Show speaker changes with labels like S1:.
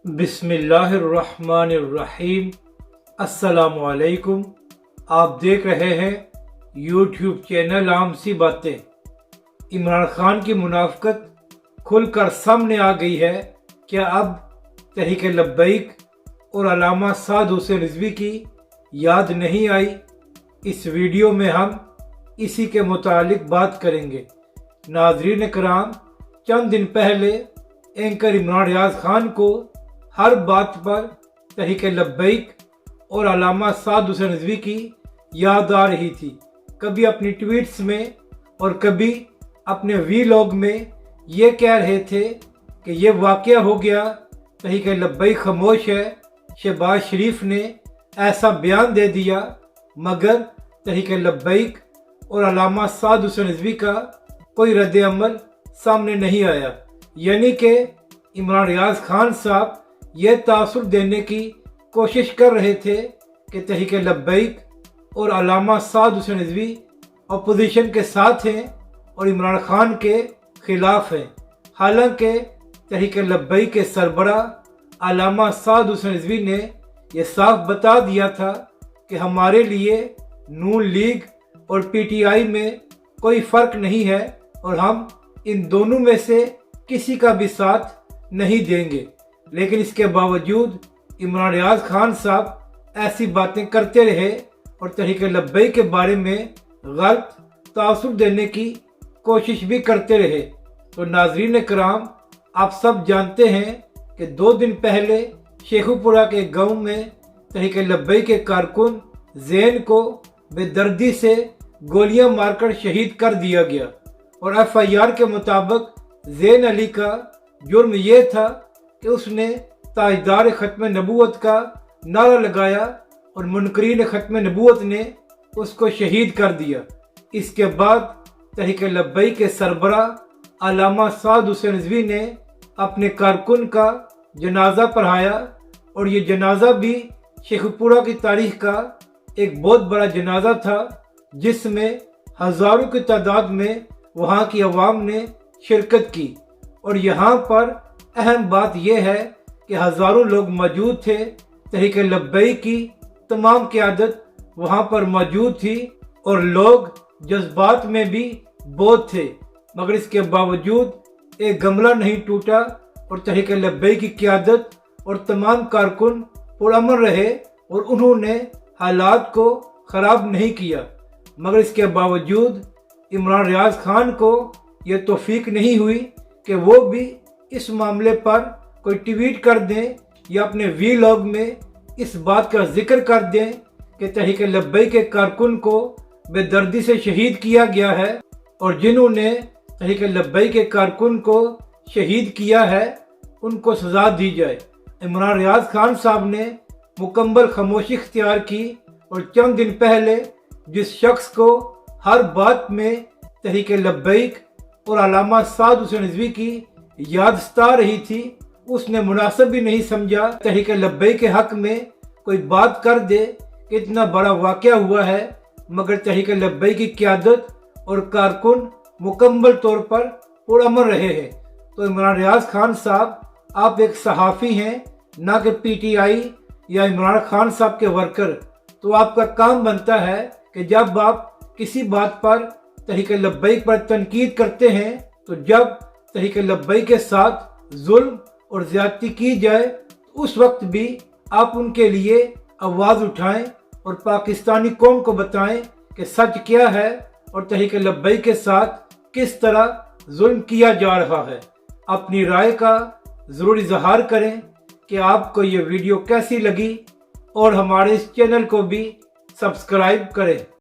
S1: بسم اللہ الرحمن الرحیم۔ السلام علیکم۔ آپ دیکھ رہے ہیں یوٹیوب چینل عام سی باتیں۔ عمران خان کی منافقت کھل کر سامنے آ گئی ہے۔ کیا اب تحریک لبیک اور علامہ سعد حسین رضوی کی یاد نہیں آئی؟ اس ویڈیو میں ہم اسی کے متعلق بات کریں گے۔ ناظرین کرام، چند دن پہلے اینکر عمران ریاض خان کو ہر بات پر تحریک لبیک اور علامہ سعد حسین رضوی کی یاد آ رہی تھی۔ کبھی اپنی ٹویٹس میں اور کبھی اپنے ویلاگ میں یہ کہہ رہے تھے کہ یہ واقعہ ہو گیا، تحریک لبیک خاموش ہے۔ شہباز شریف نے ایسا بیان دے دیا، مگر تحریک لبیک اور علامہ سعد حسین رضوی کا کوئی رد عمل سامنے نہیں آیا۔ یعنی کہ عمران ریاض خان صاحب یہ تاثر دینے کی کوشش کر رہے تھے کہ تحریک لبیک اور علامہ سعد حسین رضوی اپوزیشن کے ساتھ ہیں اور عمران خان کے خلاف ہیں۔ حالانکہ تحریک لبیک کے سربراہ علامہ سعد حسین رضوی نے یہ صاف بتا دیا تھا کہ ہمارے لیے نون لیگ اور پی ٹی آئی میں کوئی فرق نہیں ہے اور ہم ان دونوں میں سے کسی کا بھی ساتھ نہیں دیں گے۔ لیکن اس کے باوجود عمران ریاض خان صاحب ایسی باتیں کرتے رہے اور تحریک لبیک کے بارے میں غلط تاثر دینے کی کوشش بھی کرتے رہے۔ تو ناظرین کرام، آپ سب جانتے ہیں کہ 2 دن پہلے شیخو پورہ کے گاؤں میں تحریک لبیک کے کارکن زین کو بے دردی سے گولیاں مار کر شہید کر دیا گیا، اور ایف آئی آر کے مطابق زین علی کا جرم یہ تھا کہ اس نے تاجدار ختم نبوت کا نعرہ لگایا اور منکرین ختم نبوت نے اس کو شہید کر دیا۔ اس کے بعد تحریک لبیک کے سربراہ علامہ سعد حسین رضوی نے اپنے کارکن کا جنازہ پڑھایا، اور یہ جنازہ بھی شیخو پورہ کی تاریخ کا ایک بہت بڑا جنازہ تھا، جس میں ہزاروں کی تعداد میں وہاں کی عوام نے شرکت کی۔ اور یہاں پر اہم بات یہ ہے کہ ہزاروں لوگ موجود تھے، تحریک لبیک کی تمام قیادت وہاں پر موجود تھی اور لوگ جذبات میں بھی بہت تھے، مگر اس کے باوجود ایک گملہ نہیں ٹوٹا اور تحریک لبیک کی قیادت اور تمام کارکن پرامن رہے اور انہوں نے حالات کو خراب نہیں کیا۔ مگر اس کے باوجود عمران ریاض خان کو یہ توفیق نہیں ہوئی کہ وہ بھی اس معاملے پر کوئی ٹویٹ کر دیں یا اپنے ویلاگ میں اس بات کا ذکر کر دیں کہ تحریک لبیک کے کارکن کو بے دردی سے شہید کیا گیا ہے، اور جنہوں نے تحریک لبیک کے کارکن کو شہید کیا ہے ان کو سزا دی جائے۔ عمران ریاض خان صاحب نے مکمل خاموشی اختیار کی، اور چند دن پہلے جس شخص کو ہر بات میں تحریک لبیک اور علامہ سعد حسین رضوی کی یاد ستا رہی تھی، اس نے مناسب بھی نہیں سمجھا تحریک لبیک کے حق میں کوئی بات کر دے کہ اتنا بڑا واقعہ ہوا ہے، مگر تحریک لبیک کی قیادت اور کارکن مکمل طور پر پرامن رہے ہیں۔ تو عمران ریاض خان صاحب، آپ ایک صحافی ہیں، نہ کہ پی ٹی آئی یا عمران خان صاحب کے ورکر، تو آپ کا کام بنتا ہے کہ جب آپ کسی بات پر تحریک لبیک پر تنقید کرتے ہیں، تو جب تحریک لبیک کے ساتھ ظلم اور زیادتی کی جائے تو اس وقت بھی آپ ان کے لیے آواز اٹھائیں اور پاکستانی قوم کو بتائیں کہ سچ کیا ہے اور تحریک لبیک کے ساتھ کس طرح ظلم کیا جا رہا ہے۔ اپنی رائے کا ضرور اظہار کریں کہ آپ کو یہ ویڈیو کیسی لگی، اور ہمارے اس چینل کو بھی سبسکرائب کریں۔